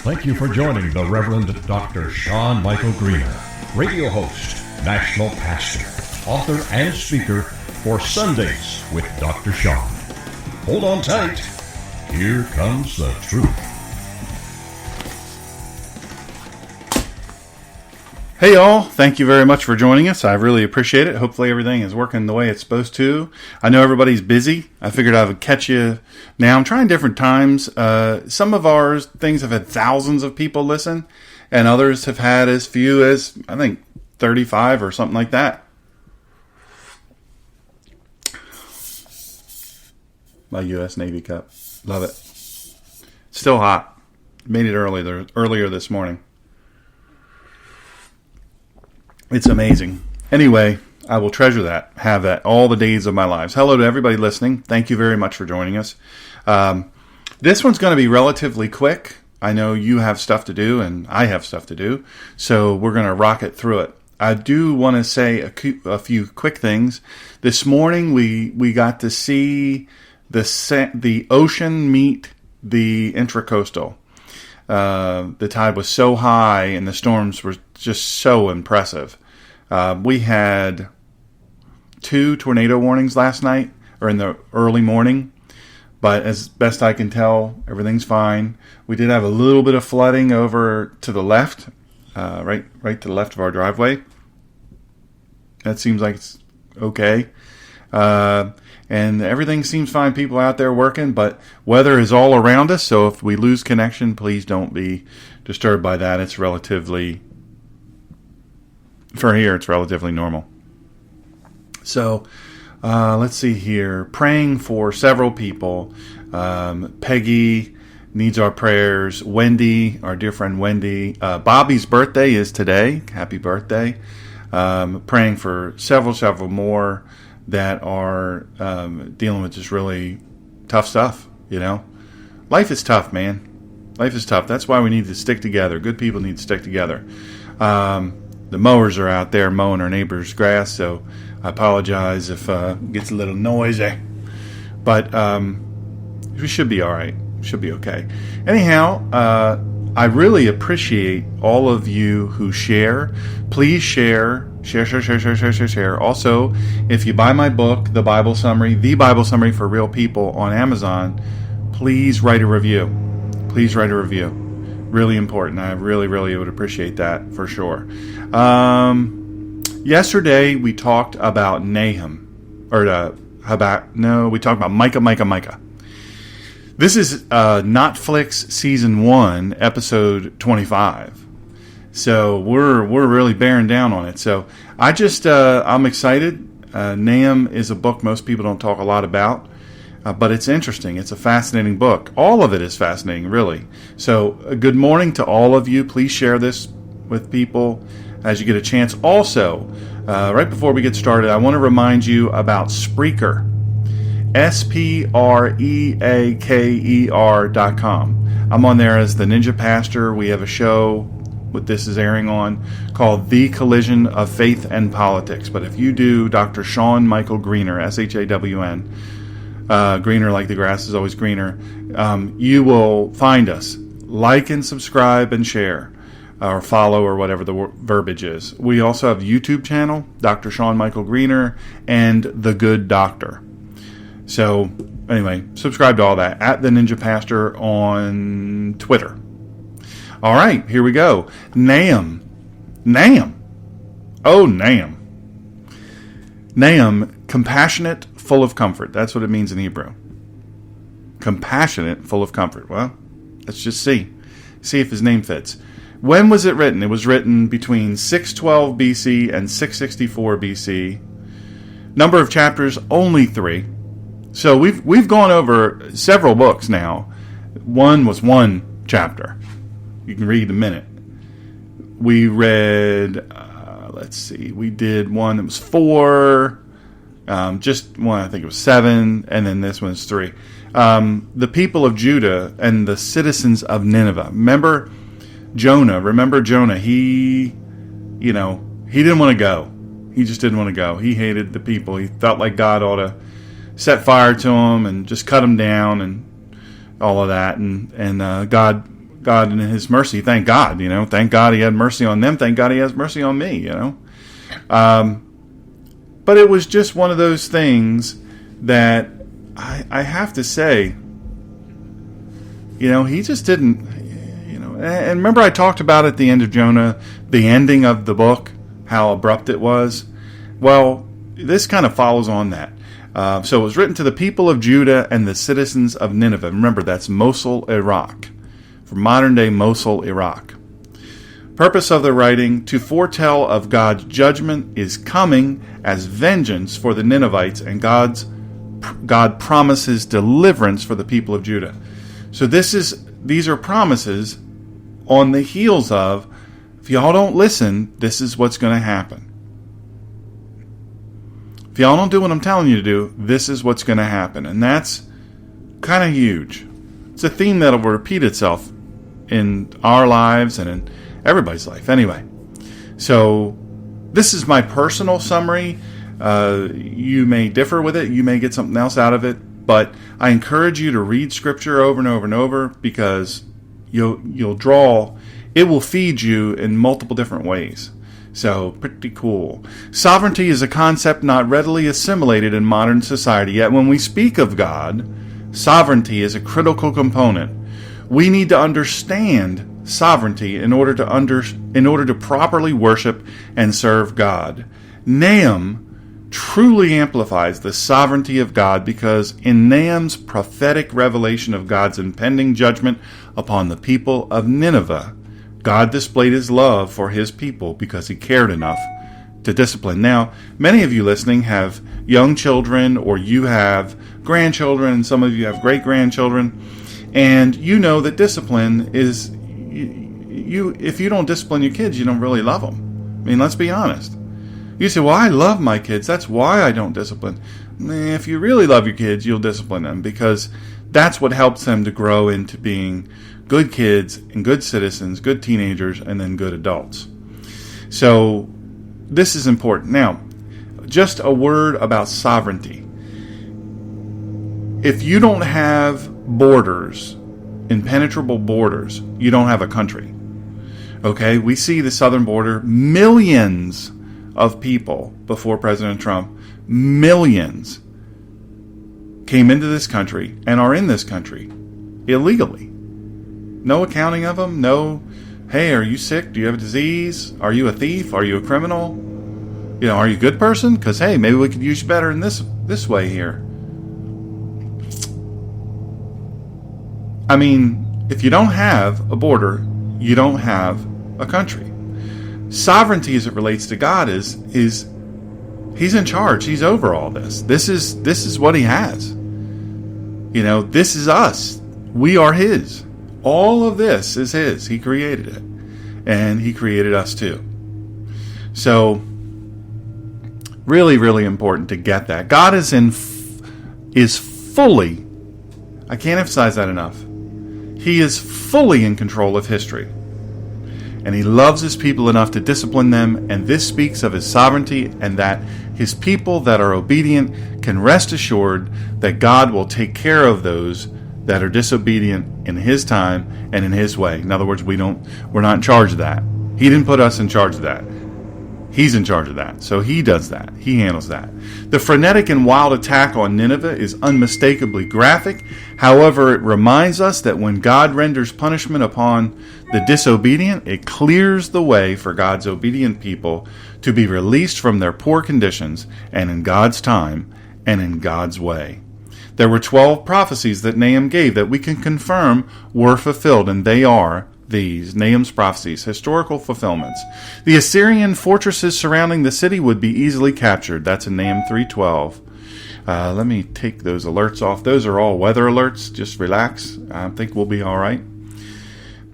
Thank you for joining the Reverend Dr. Shawn Michael Greener, radio host, national pastor, author, and speaker for Sundays with Dr. Shawn. Hold on tight. Here comes the truth. Hey y'all, thank you very much for joining us. I really appreciate it. Hopefully everything is working the way it's supposed to. I know everybody's busy. I figured I would catch you now. I'm trying different times. Some of our things have had thousands of people listen, and others have had as few as, I think, 35 or something like that. My U.S. Navy cup. Love it. Still hot. Made it earlier this morning. It's amazing. Anyway, I will treasure that, have that all the days of my lives. Hello to everybody listening. Thank you very much for joining us. This one's going to be relatively quick. I know you have stuff to do and I have stuff to do, so we're going to rocket through it. I do want to say a few quick things. This morning we got to see the ocean meet the intracoastal. The tide was so high and the storms were just so impressive. We had 2 tornado warnings last night, or in the early morning, but as best I can tell, everything's fine. We did have a little bit of flooding over to the left, right to the left of our driveway. That seems like it's okay. And everything seems fine. People are out there working, but weather is all around us, so if we lose connection, please don't be disturbed by that. It's relatively normal. So, let's see here. Praying for several people. Peggy needs our prayers. Wendy, our dear friend Wendy. Bobby's birthday is today. Happy birthday. Praying for several more that are dealing with just really tough stuff, you know. Life is tough, man. Life is tough. That's why we need to stick together. Good people need to stick together. The mowers are out there mowing our neighbor's grass, so I apologize if it gets a little noisy. But we should be all right. Should be okay. Anyhow, I really appreciate all of you who share. Please share. Share. Also, if you buy my book, The Bible Summary for Real People on Amazon, please write a review. Please write a review. Really important. I really would appreciate that for sure. Yesterday we talked about Nahum, we talked about Micah. This is NOTFlix Season 1, Episode 25. So we're really bearing down on it. So I'm excited. Nahum is a book most people don't talk a lot about. But it's interesting. It's a fascinating book. All of it is fascinating, really. So, good morning to all of you. Please share this with people as you get a chance. Also, right before we get started, I want to remind you about Spreaker. Spreaker.com. I'm on there as the Ninja Pastor. We have a show, what this is airing on, called The Collision of Faith and Politics. But if you do Dr. Shawn Michael Greener, S-H-A-W-N, greener like the grass is always greener, you will find us. Like and subscribe and share, or follow, or whatever the verbiage is. We also have a YouTube channel, Dr. Shawn Michael Greener and The Good Doctor. So anyway, subscribe to all that at the Ninja Pastor on Twitter. All right, here we go. Nahum. Oh, Nahum. Nahum, compassionate, full of comfort. That's what it means in Hebrew. Compassionate, full of comfort. Well, let's just see if his name fits. When was it written? It was written between 612 BC and 664 BC. Number of chapters, only 3. So we've gone over several books now. One was 1 chapter. You can read in a minute. We read, we did one that was 4. Just one, I think it was 7, and then this one's 3. The people of Judah and the citizens of Nineveh. Remember Jonah? He didn't want to go. He just didn't want to go. He hated the people. He felt like God ought to set fire to them and just cut them down and all of that. And God God in His mercy. Thank God, Thank God He had mercy on them. Thank God He has mercy on me, But it was just one of those things that I have to say, He just didn't, And remember I talked about at the end of Jonah, the ending of the book, how abrupt it was? Well, this kind of follows on that. So it was written to the people of Judah and the citizens of Nineveh. Remember, that's Mosul, Iraq. From modern-day Mosul, Iraq. Purpose of the writing, to foretell of God's judgment is coming as vengeance for the Ninevites, and God promises deliverance for the people of Judah. So these are promises on the heels of, if y'all don't listen, this is what's going to happen. If y'all don't do what I'm telling you to do, this is what's going to happen. And that's kind of huge. It's a theme that will repeat itself in our lives and in everybody's life. Anyway, so this is my personal summary. You may differ with it. You may get something else out of it. But I encourage you to read Scripture over and over and over, because you'll draw. It will feed you in multiple different ways. So, pretty cool. Sovereignty is a concept not readily assimilated in modern society, yet when we speak of God, sovereignty is a critical component. We need to understand sovereignty in order to properly worship and serve God. Nahum truly amplifies the sovereignty of God, because in Nahum's prophetic revelation of God's impending judgment upon the people of Nineveh, God displayed His love for His people because He cared enough to discipline. Now, many of you listening have young children, or you have grandchildren, and some of you have great-grandchildren, and you know that discipline is, if you don't discipline your kids, you don't really love them. I mean, let's be honest. You say, well, I love my kids, that's why I don't discipline. If you really love your kids, you'll discipline them, because that's what helps them to grow into being good kids and good citizens, good teenagers, and then good adults. So this is important. Now, just a word about sovereignty. If you don't have borders, impenetrable borders, you don't have a country. Okay, we see the southern border, millions of people before President Trump, millions came into this country and are in this country illegally. No accounting of them. No, hey, are you sick? Do you have a disease? Are you a thief? Are you a criminal? Are you a good person? Because, hey, maybe we could use you better in this way here. I mean, if you don't have a border, you don't have a country. Sovereignty as it relates to God is He's in charge. He's over all this. This is what He has. This is us. We are His. All of this is His. He created it. And He created us too. So, really, really important to get that. God is fully, I can't emphasize that enough, He is fully in control of history. And He loves His people enough to discipline them, and this speaks of His sovereignty, and that His people that are obedient can rest assured that God will take care of those that are disobedient in His time and in His way. In other words, we're not in charge of that. He didn't put us in charge of that. He's in charge of that. So He does that. He handles that. The frenetic and wild attack on Nineveh is unmistakably graphic. However, it reminds us that when God renders punishment upon the disobedient, it clears the way for God's obedient people to be released from their poor conditions, and in God's time and in God's way. There were 12 prophecies that Nahum gave that we can confirm were fulfilled, and they are these, Nahum's prophecies, historical fulfillments. The Assyrian fortresses surrounding the city would be easily captured. That's in Nahum 3:12. Let me take those alerts off. Those are all weather alerts. Just relax. I think we'll be all right.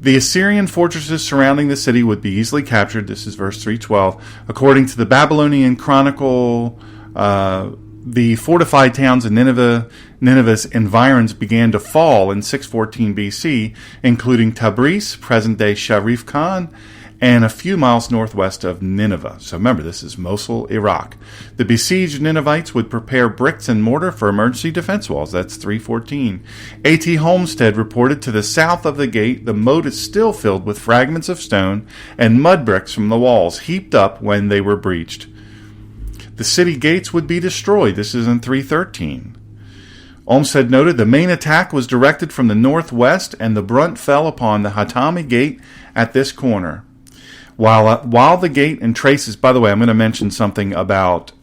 The Assyrian fortresses surrounding the city would be easily captured. This is verse 3:12. According to the Babylonian Chronicle, the fortified towns of Nineveh's environs began to fall in 614 BC, including Tabriz, present-day Sharif Khan, and a few miles northwest of Nineveh. So remember, this is Mosul, Iraq. The besieged Ninevites would prepare bricks and mortar for emergency defense walls. That's 314. A.T. Hampstead reported to the south of the gate, the moat is still filled with fragments of stone and mud bricks from the walls, heaped up when they were breached. The city gates would be destroyed. This is in 313. Olmsted noted the main attack was directed from the northwest, and the brunt fell upon the Hatami gate at this corner. While the gate and traces, by the way, I'm going to mention something about,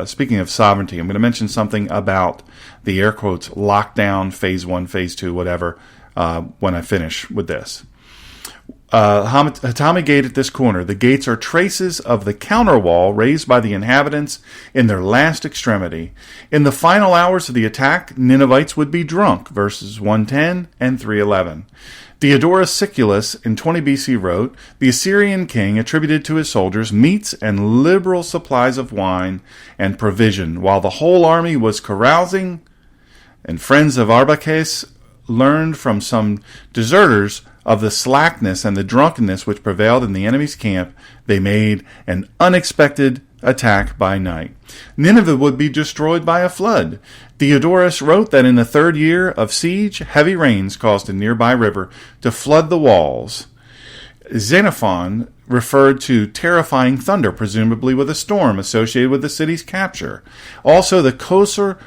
speaking of sovereignty, I'm going to mention something about the air quotes lockdown, phase 1, phase 2, whatever, when I finish with this. Hatami Gate at this corner. The gates are traces of the counterwall raised by the inhabitants in their last extremity. In the final hours of the attack, Ninevites would be drunk, verses 110 and 311. Diodorus Siculus in 20 BC wrote, the Assyrian king attributed to his soldiers meats and liberal supplies of wine and provision, while the whole army was carousing, and friends of Arbaces learned from some deserters of the slackness and the drunkenness which prevailed in the enemy's camp. They made an unexpected attack by night. Nineveh would be destroyed by a flood. Diodorus wrote that in the 3rd year of siege, heavy rains caused a nearby river to flood the walls. Xenophon referred to terrifying thunder, presumably with a storm associated with the city's capture. Also, the Kosor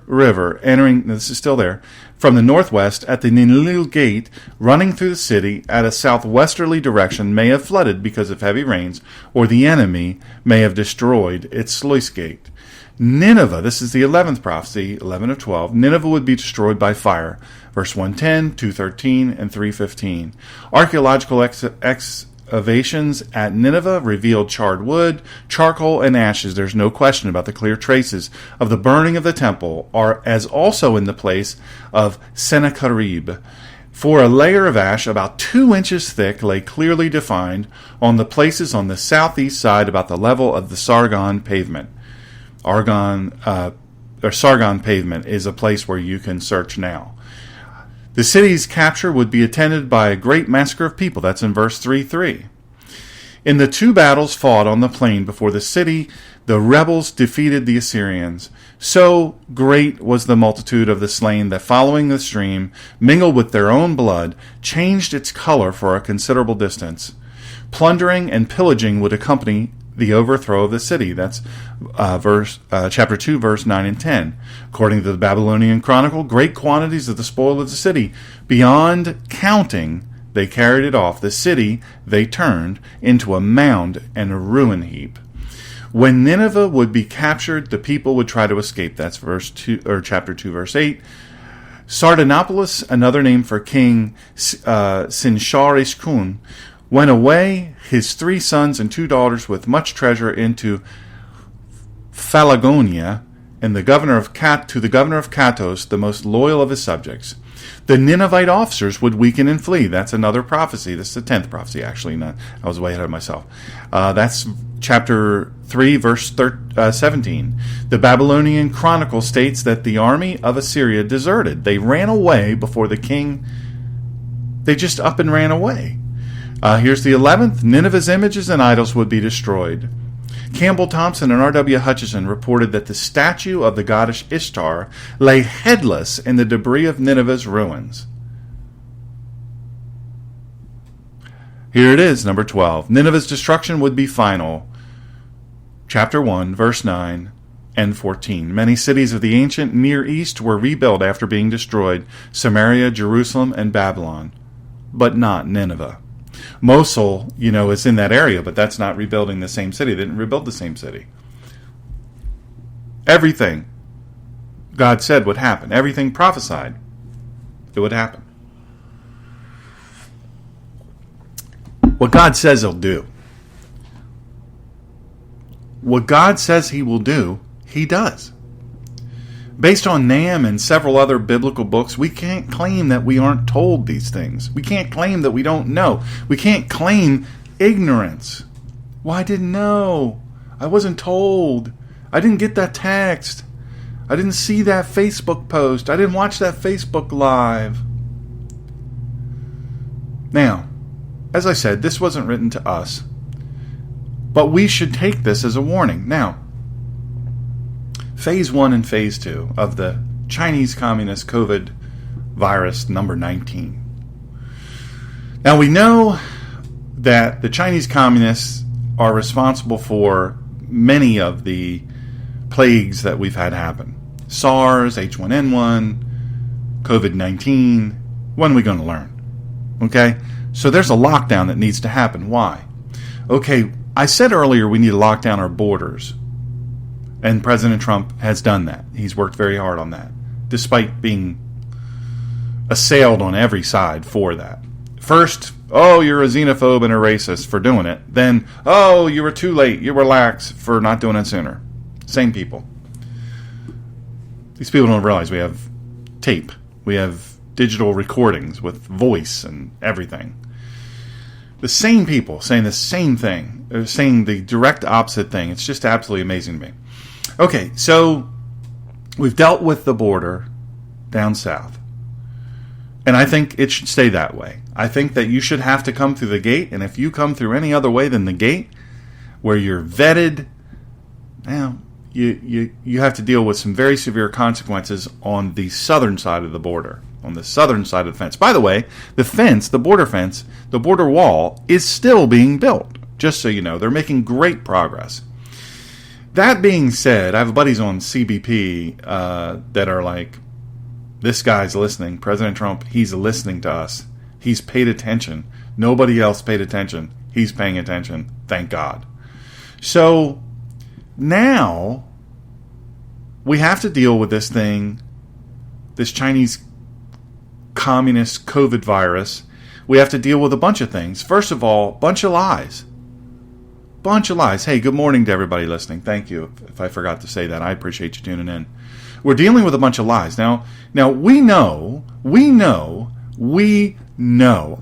River, entering, this is still there, from the northwest at the Ninlil Gate, running through the city at a southwesterly direction, may have flooded because of heavy rains, or the enemy may have destroyed its sluice gate. Nineveh, this is the 11th prophecy, 11 of 12. Nineveh would be destroyed by fire. Verse 110, 213, and 315. Archaeological excavations at Nineveh revealed charred wood, charcoal, and ashes. There's no question about the clear traces of the burning of the temple, as also in the place of Sennacherib. For a layer of ash about 2 inches thick lay clearly defined on the places on the southeast side about the level of the Sargon pavement. Sargon pavement is a place where you can search now. The city's capture would be attended by a great massacre of people. That's in verse 3:3. In the 2 battles fought on the plain before the city, the rebels defeated the Assyrians. So great was the multitude of the slain that following the stream, mingled with their own blood, changed its color for a considerable distance. Plundering and pillaging would accompany the overthrow of the city. That's chapter 2, verse 9 and 10. According to the Babylonian Chronicle, great quantities of the spoil of the city, beyond counting, they carried it off. The city they turned into a mound and a ruin heap. When Nineveh would be captured, the people would try to escape. That's chapter 2, verse 8. Sardanapalus, another name for King Sinsharishkun, went away, his 3 sons and 2 daughters, with much treasure into Phalagonia, and to the governor of Katos, the most loyal of his subjects. The Ninevite officers would weaken and flee. That's another prophecy. This is the 10th prophecy, actually. I was way ahead of myself. That's chapter 3, verse 17. The Babylonian Chronicle states that the army of Assyria deserted. They ran away before the king. They just up and ran away. Here's the 11th. Nineveh's images and idols would be destroyed. Campbell Thompson and R.W. Hutchison reported that the statue of the goddess Ishtar lay headless in the debris of Nineveh's ruins. Here it is, number 12. Nineveh's destruction would be final. Chapter 1, verse 9 and 14. Many cities of the ancient Near East were rebuilt after being destroyed: Samaria, Jerusalem, and Babylon. But not Nineveh. Mosul, is in that area, but that's not rebuilding the same city. They didn't rebuild the same city. Everything God said would happen. Everything prophesied, it would happen. What God says He'll do. What God says He will do, He does. Based on Nahum and several other biblical books, we can't claim that we aren't told these things. We can't claim that we don't know. We can't claim ignorance. Well, I didn't know. I wasn't told. I didn't get that text. I didn't see that Facebook post. I didn't watch that Facebook Live. Now, as I said, this wasn't written to us, but we should take this as a warning. Now, Phase 1 and Phase 2 of the Chinese Communist COVID virus number 19. Now, we know that the Chinese Communists are responsible for many of the plagues that we've had happen. SARS, H1N1, COVID-19. When are we going to learn? Okay? So there's a lockdown that needs to happen. Why? Okay, I said earlier we need to lock down our borders. And President Trump has done that. He's worked very hard on that, despite being assailed on every side for that. First, oh, you're a xenophobe and a racist for doing it. Then, oh, you were too late. You were lax for not doing it sooner. Same people. These people don't realize we have tape. We have digital recordings with voice and everything. The same people saying the same thing, saying the direct opposite thing. It's just absolutely amazing to me. Okay, so we've dealt with the border down south. And I think it should stay that way. I think that you should have to come through the gate, and if you come through any other way than the gate, where you're vetted, now you have to deal with some very severe consequences on the southern side of the border, on the southern side of the fence. By the way, the fence, the border wall, is still being built. Just so you know, they're making great progress. That being said, I have buddies on CBP that are like, this guy's listening. President Trump, he's listening to us. He's paid attention. Nobody else paid attention. He's paying attention. Thank God. So now we have to deal with this thing, this Chinese communist COVID virus. We have to deal with a bunch of things. First of all, bunch of lies. Bunch of lies. Hey, good morning to everybody listening. Thank you if I forgot to say that. I appreciate you tuning in. We're dealing with a bunch of lies. Now we know.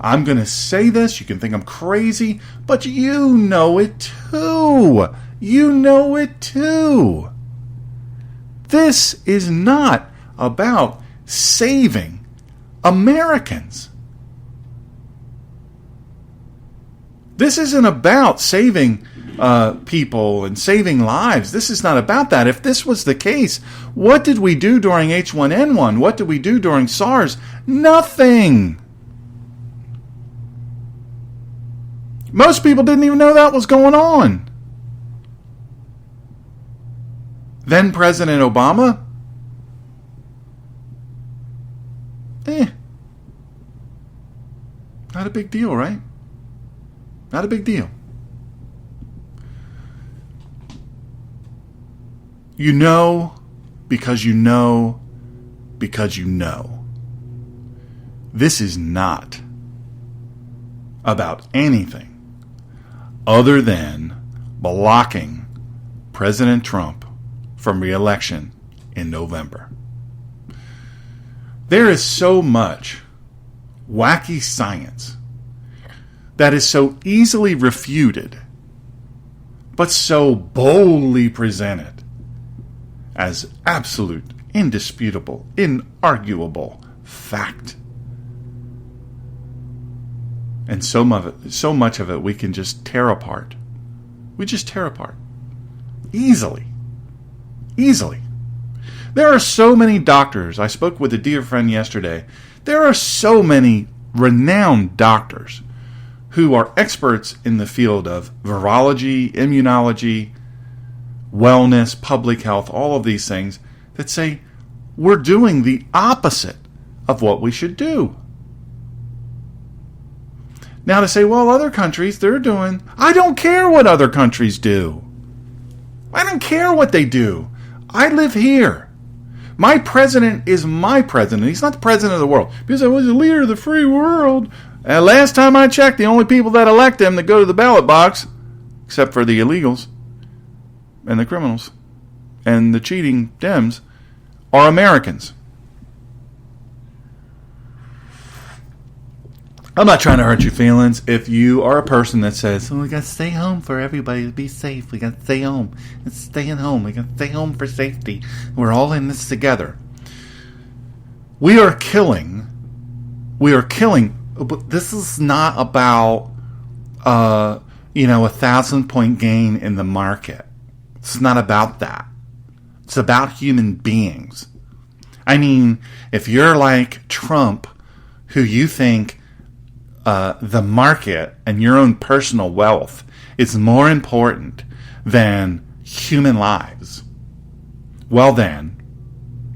I'm going to say this. You can think I'm crazy, but you know it too. You know it too. This is not about saving Americans. This isn't about saving people and saving lives. This is not about that. If this was the case, what did we do during H1N1? What did we do during SARS? Nothing. Most people didn't even know that was going on. Then President Obama, not a big deal, right? Not a big deal. You know because you know because you know. This is not about anything other than blocking President Trump from re-election in November. There is so much wacky science that is so easily refuted, but so boldly presented as absolute, indisputable, inarguable fact. And so much of it we can just tear apart. We just tear apart. Easily. There are so many doctors. I spoke with a dear friend yesterday. There are so many renowned doctors who are experts in the field of virology, immunology, wellness, public health, all of these things that say we're doing the opposite of what we should do. Now to say, well, other countries, they're doing... I don't care what other countries do. I don't care what they do. I live here. My president is my president. He's not the president of the world. Because I was the leader of the free world. And last time I checked, the only people that elect him that go to the ballot box, except for the illegals and the criminals and the cheating Dems, are Americans. I'm not trying to hurt your feelings. If you are a person that says, we got to stay home for everybody to be safe. We got to stay home. It's staying home. We got to stay home for safety. We're all in this together. We are killing. But this is not about 1,000-point gain in the market. It's not about that. It's about human beings. I mean, if you're like Trump, who you think the market and your own personal wealth is more important than human lives, well then,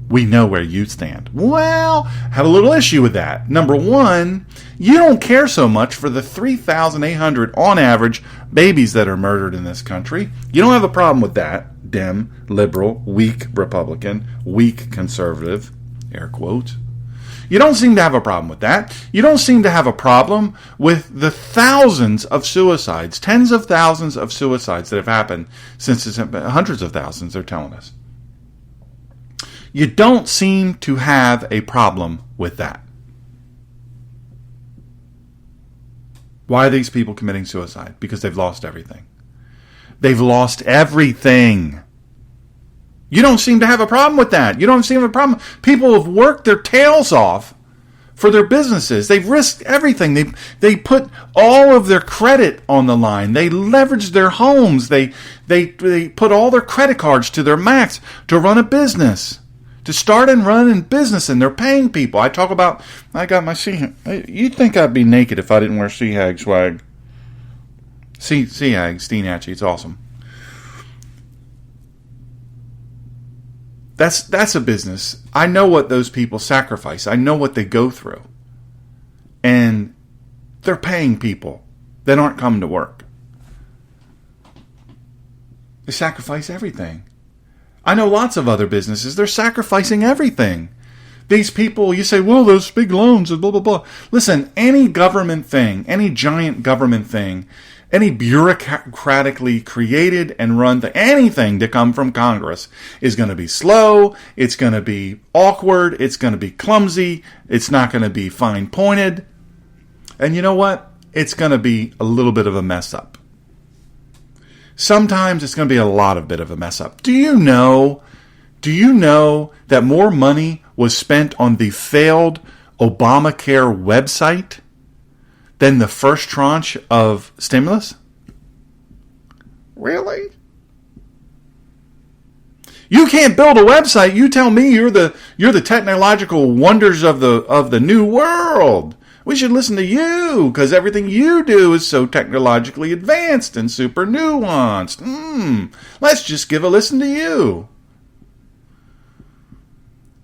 we know where you stand. Well, have a little issue with that. Number one, you don't care so much for the 3,800 on average babies that are murdered in this country. You don't have a problem with that. Dem, liberal, weak Republican, weak conservative, air quotes. You don't seem to have a problem with that. You don't seem to have a problem with the thousands of suicides, tens of thousands of suicides that have happened since it's hundreds of thousands, they're telling us. You don't seem to have a problem with that. Why are these people committing suicide? Because they've lost everything. They've lost everything. You don't seem to have a problem with that. You don't seem to have a problem. People have worked their tails off for their businesses. They've risked everything. They put all of their credit on the line. They leveraged their homes. They put all their credit cards to their max to run a business, to start and run a business, and they're paying people. I got my you'd think I'd be naked if I didn't wear Sea-Hag swag. Sea-Hag, Steenhatchee, it's awesome. That's a business. I know what those people sacrifice. I know what they go through. And they're paying people that aren't coming to work. They sacrifice everything. I know lots of other businesses. They're sacrificing everything. These people, you say, well, those big loans and blah, blah, blah. Listen, any government thing, any giant government thing, any bureaucratically created and run anything to come from Congress is going to be slow, it's going to be awkward, it's going to be clumsy, it's not going to be fine-pointed. And you know what? It's going to be a little bit of a mess up. Sometimes it's going to be a lot of bit of a mess up. Do you know that more money was spent on the failed Obamacare website than the first tranche of stimulus? Really? You can't build a website. You tell me you're the technological wonders of the new world. We should listen to you because everything you do is so technologically advanced and super nuanced. Let's just give a listen to you.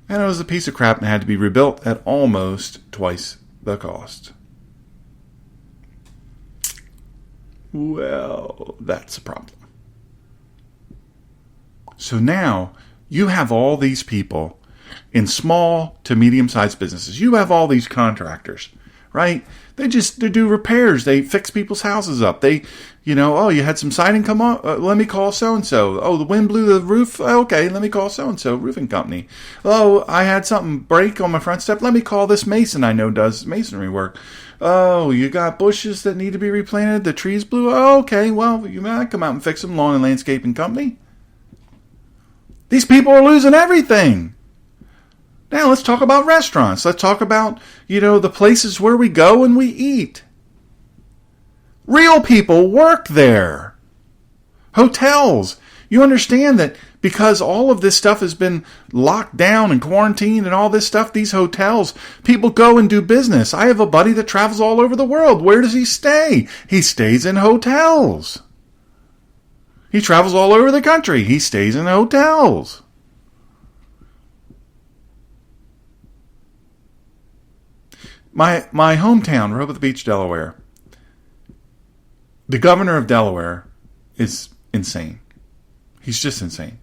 And it was a piece of crap and had to be rebuilt at almost twice the cost. Well, that's a problem. So now you have all these people in small to medium-sized businesses. You have all these contractors, right? They do repairs. They fix people's houses up. you had some siding come on. Let me call so-and-so. Oh, the wind blew the roof. Okay, let me call so-and-so roofing company. Oh, I had something break on my front step. Let me call this mason I know does masonry work. Oh, you got bushes that need to be replanted. The trees blew. Oh, okay, well, you might come out and fix them. Lawn and landscaping company. These people are losing everything. Now let's talk about restaurants. Let's talk about, the places where we go and we eat. Real people work there. Hotels. You understand that because all of this stuff has been locked down and quarantined and all this stuff, these hotels, people go and do business. I have a buddy that travels all over the world. Where does he stay? He stays in hotels. He travels all over the country. He stays in hotels. My hometown, Rehoboth Beach, Delaware. The governor of Delaware is insane. He's just insane.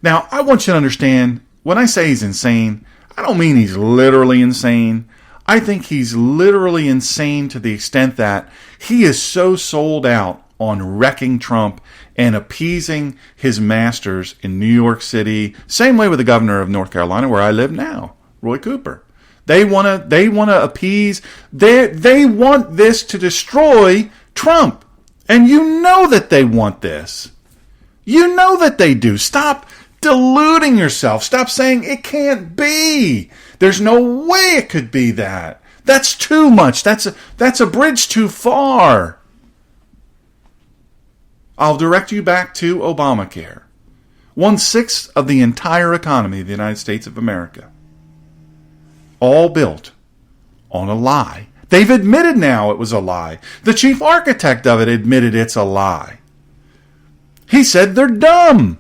Now, I want you to understand, when I say he's insane, I don't mean he's literally insane. I think he's literally insane to the extent that he is so sold out on wrecking Trump and appeasing his masters in New York City. Same way with the governor of North Carolina, where I live now, Roy Cooper. They want to appease. They want this to destroy Trump. And you know that they want this. You know that they do. Stop deluding yourself. Stop saying it can't be. There's no way it could be that. That's too much. That's a bridge too far. I'll direct you back to Obamacare. 1/6 of the entire economy of the United States of America. All built on a lie. They've admitted now it was a lie. The chief architect of it admitted it's a lie. He said they're dumb.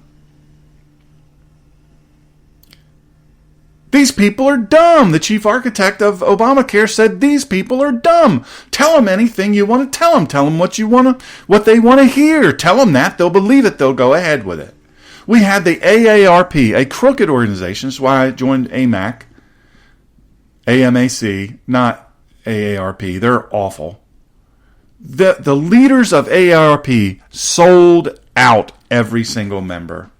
These people are dumb. The chief architect of Obamacare said these people are dumb. Tell them anything you want to tell them. Tell them what they want to hear. Tell them that. They'll believe it. They'll go ahead with it. We had the AARP, a crooked organization. That's why I joined AMAC. AMAC, not AARP. They're awful. The leaders of AARP sold out every single member.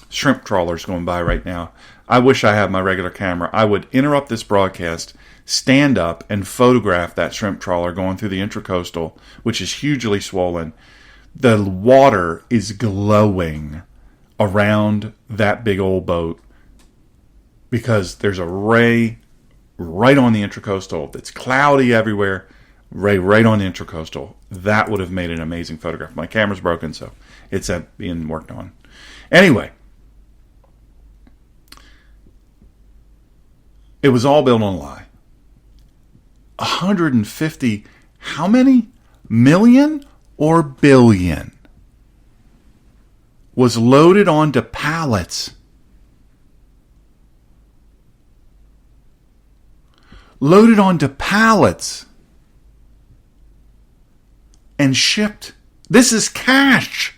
Shrimp trawlers going by right now. I wish I had my regular camera. I would interrupt this broadcast, stand up, and photograph that shrimp trawler going through the Intracoastal, which is hugely swollen. The water is glowing around that big old boat because there's a ray right on the Intracoastal. It's cloudy everywhere. Ray right on the Intracoastal. That would have made an amazing photograph. My camera's broken, so it's being worked on. Anyway, it was all built on a lie. 150, how many? Million or billion? Was loaded onto pallets. Loaded onto pallets. And shipped. This is cash.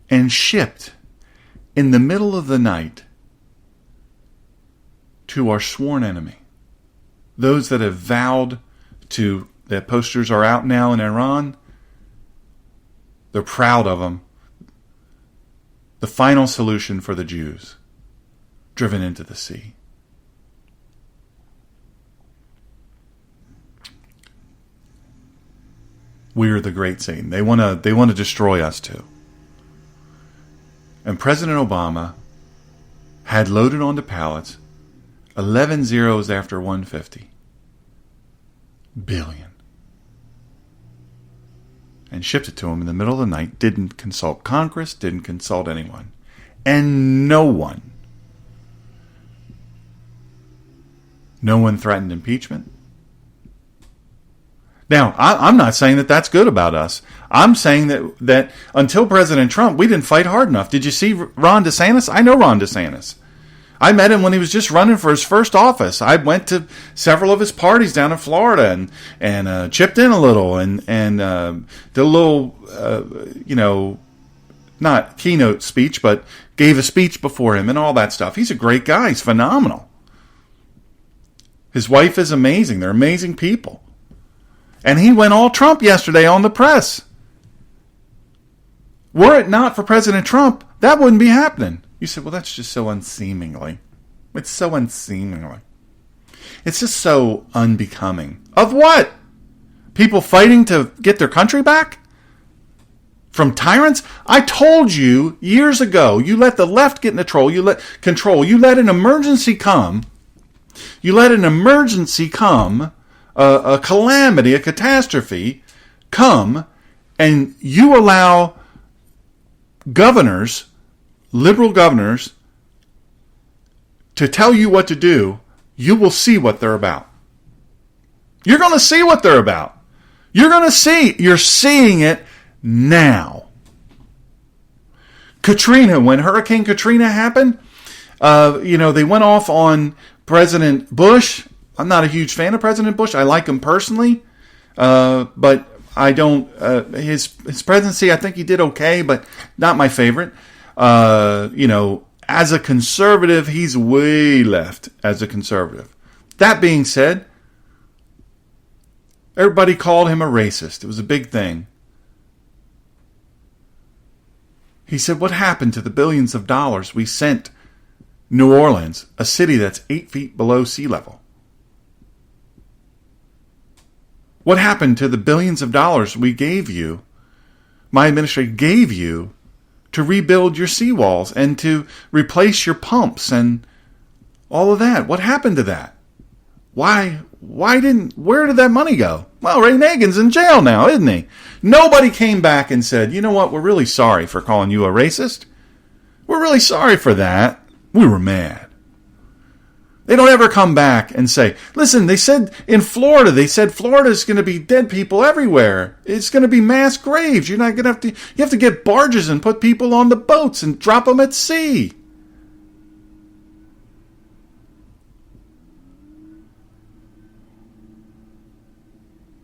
And shipped in the middle of the night to our sworn enemy. Those that have vowed to, their posters are out now in Iran. They're proud of them. The final solution for the Jews, driven into the sea. We're the great Satan. They want to destroy us too. And President Obama had loaded onto pallets 11 zeros after 150 billion. And shipped it to him in the middle of the night. Didn't consult Congress, didn't consult anyone. And no one threatened impeachment. Now, I'm not saying that that's good about us. I'm saying that until President Trump, we didn't fight hard enough. Did you see Ron DeSantis? I know Ron DeSantis. I met him when he was just running for his first office. I went to several of his parties down in Florida and chipped in a little and did a little, not keynote speech, but gave a speech before him and all that stuff. He's a great guy. He's phenomenal. His wife is amazing. They're amazing people. And he went all Trump yesterday on the press. Were it not for President Trump, that wouldn't be happening. You said, well, that's just so unseemingly. It's so unseemingly. It's just so unbecoming. Of what? People fighting to get their country back? From tyrants? I told you years ago, you let the left get in control. You let an emergency come. A calamity, a catastrophe come, and you allow governors, liberal governors, to tell you what to do. You will see what they're about. You're going to see what they're about. You're going to see. You're seeing it now. Katrina, when Hurricane Katrina happened, they went off on President Bush. I'm not a huge fan of President Bush. I like him personally, but I don't. His presidency, I think he did okay, but not my favorite. As a conservative, he's way left as a conservative. That being said, everybody called him a racist. It was a big thing. He said, what happened to the billions of dollars we sent New Orleans, a city that's 8 feet below sea level? What happened to the billions of dollars we gave you, my administration gave you, to rebuild your seawalls and to replace your pumps and all of that? What happened to that? Why where did that money go? Well, Ray Nagin's in jail now, isn't he? Nobody came back and said, you know what, we're really sorry for calling you a racist. We're really sorry for that. We were mad. They don't ever come back and say, listen, they said in Florida, Florida's going to be dead people everywhere. It's going to be mass graves. You're not going to you have to get barges and put people on the boats and drop them at sea.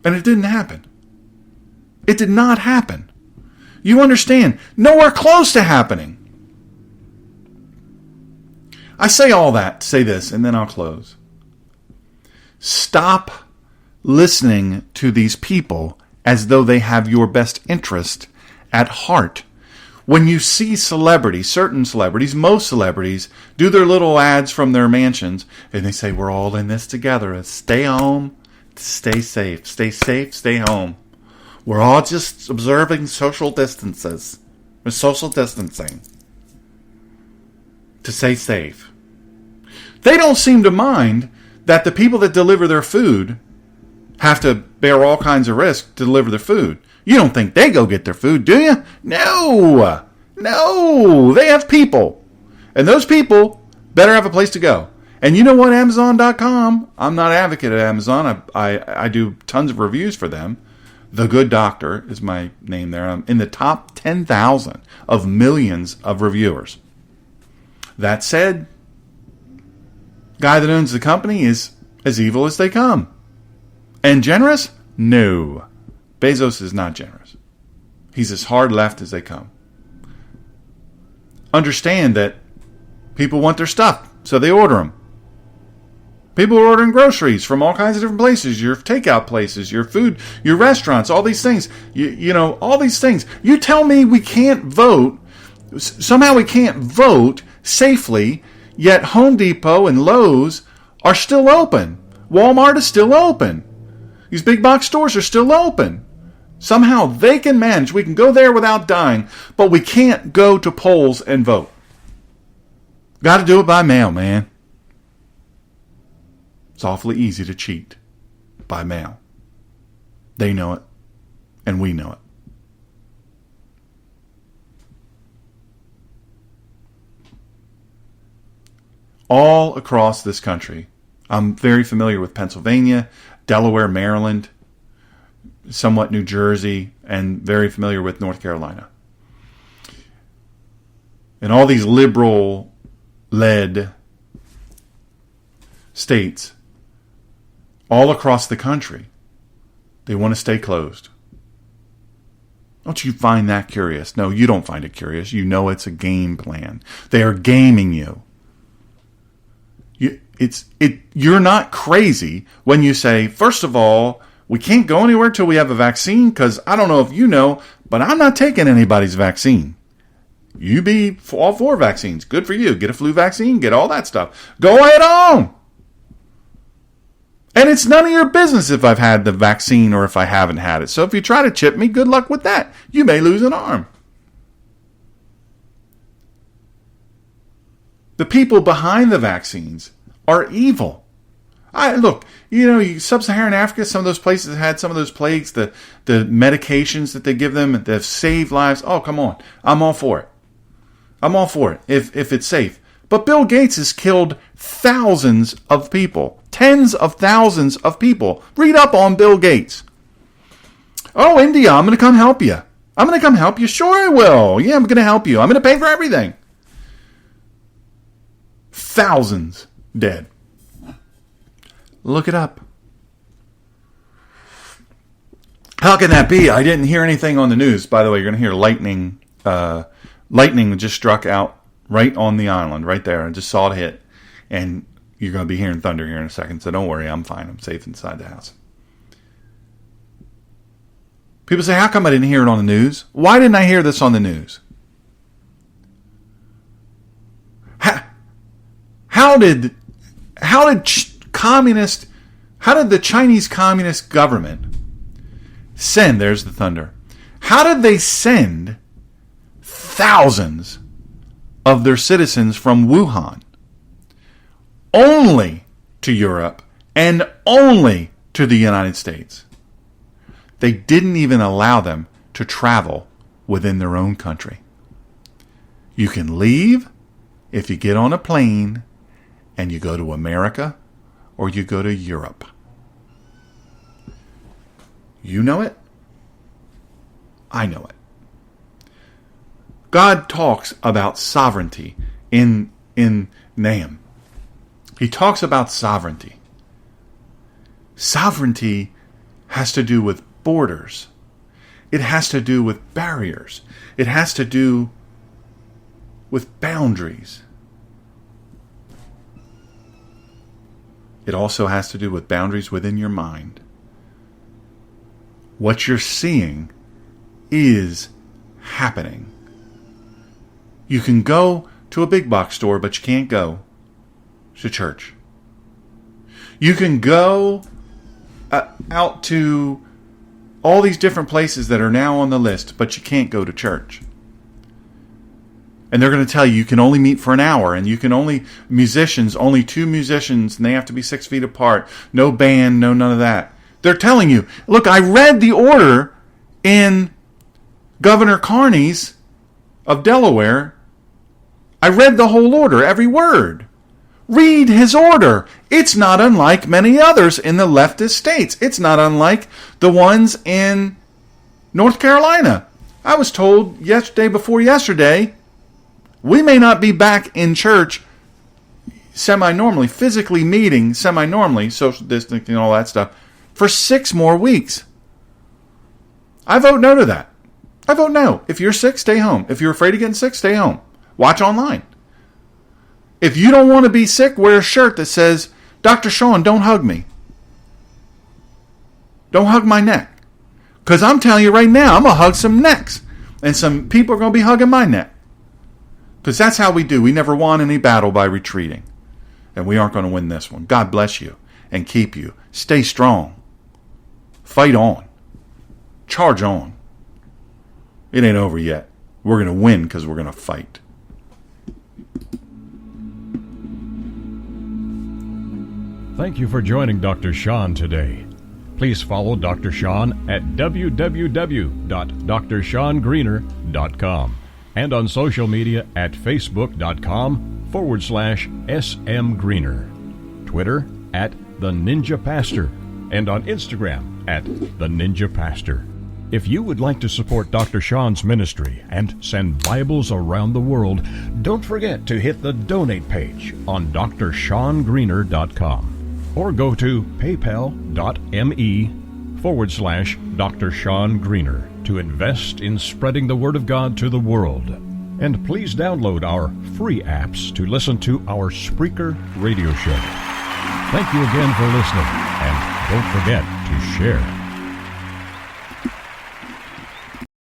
And it didn't happen. It did not happen. You understand? Nowhere close to happening. I say all that to say this, and then I'll close. Stop listening to these people as though they have your best interest at heart. When you see celebrities, certain celebrities, most celebrities, do their little ads from their mansions, and they say, we're all in this together. Stay home, stay safe, stay home. We're all just observing social distances. We're social distancing to stay safe. They don't seem to mind that the people that deliver their food have to bear all kinds of risk to deliver their food. You don't think they go get their food, do you? No. They have people. And those people better have a place to go. And you know what? Amazon.com, I'm not an advocate of Amazon. I do tons of reviews for them. The Good Doctor is my name there. I'm in the top 10,000 of millions of reviewers. That said, guy that owns the company is as evil as they come. And generous? No. Bezos is not generous. He's as hard left as they come. Understand that people want their stuff, so they order them. People are ordering groceries from all kinds of different places, your takeout places, your food, your restaurants, all these things. You know, all these things. You tell me we can't vote, somehow we can't vote safely, yet Home Depot and Lowe's are still open. Walmart is still open. These big box stores are still open. Somehow they can manage. We can go there without dying, but we can't go to polls and vote. Got to do it by mail, man. It's awfully easy to cheat by mail. They know it, and we know it. All across this country, I'm very familiar with Pennsylvania, Delaware, Maryland, somewhat New Jersey, and very familiar with North Carolina. And all these liberal-led states, all across the country, they want to stay closed. Don't you find that curious? No, you don't find it curious. You know it's a game plan. They are gaming you. You're not crazy when you say, first of all, we can't go anywhere till we have a vaccine, because I don't know if you know, but I'm not taking anybody's vaccine. You be all for vaccines. Good for you. Get a flu vaccine, get all that stuff. Go ahead on. And it's none of your business if I've had the vaccine or if I haven't had it. So if you try to chip me, good luck with that. You may lose an arm. The people behind the vaccines are evil. Look, sub-Saharan Africa, some of those places had some of those plagues, the medications that they give them that have saved lives. Oh, come on. I'm all for it. I'm all for it if it's safe. But Bill Gates has killed thousands of people. Tens of thousands of people. Read up on Bill Gates. Oh, India, I'm going to come help you. I'm going to come help you. Sure I will. Yeah, I'm going to help you. I'm going to pay for everything. Thousands dead. Look it up. How can that be? I didn't hear anything on the news. By the way, you're going to hear lightning. Lightning just struck out right on the island, right there. I just saw it hit. And you're going to be hearing thunder here in a second. So don't worry, I'm fine. I'm safe inside the house. People say, how come I didn't hear it on the news? Why didn't I hear this on the news? How did the Chinese Communist government send, there's the thunder, how did they send thousands of their citizens from Wuhan only to Europe and only to the United States. They didn't even allow them to travel within their own country. You can leave if you get on a plane and you go to America or you go to Europe. You know it. I know it. God talks about sovereignty in Nahum. He talks about sovereignty. Sovereignty has to do with borders. It has to do with barriers. It has to do with boundaries. It also has to do with boundaries within your mind. What you're seeing is happening. You can go to a big box store, but you can't go to church. You can go out to all these different places that are now on the list, but you can't go to church. And they're going to tell you can only meet for an hour, and you can only only 2 musicians, and they have to be 6 feet apart. No band, no none of that. They're telling you, look, I read the order in Governor Carney's of Delaware. I read the whole order, every word. Read his order. It's not unlike many others in the leftist states. It's not unlike the ones in North Carolina. I was told day before yesterday, we may not be back in church semi-normally, physically meeting semi-normally, social distancing and all that stuff, for 6 more weeks. I vote no to that. I vote no. If you're sick, stay home. If you're afraid of getting sick, stay home. Watch online. If you don't want to be sick, wear a shirt that says, Dr. Shawn, don't hug me. Don't hug my neck. Because I'm telling you right now, I'm going to hug some necks. And some people are going to be hugging my neck. Because that's how we do. We never won any battle by retreating. And we aren't going to win this one. God bless you and keep you. Stay strong. Fight on. Charge on. It ain't over yet. We're going to win because we're going to fight. Thank you for joining Dr. Shawn today. Please follow Dr. Shawn at www.drshawngreener.com and on social media at facebook.com/smgreener, Twitter at The Ninja Pastor, and on Instagram at The Ninja Pastor. If you would like to support Dr. Shawn's ministry and send Bibles around the world, don't forget to hit the donate page on drshawngreener.com or go to paypal.me/Dr. Shawn Greener to invest in spreading the Word of God to the world. And please download our free apps to listen to our Spreaker radio show. Thank you again for listening, and don't forget to share.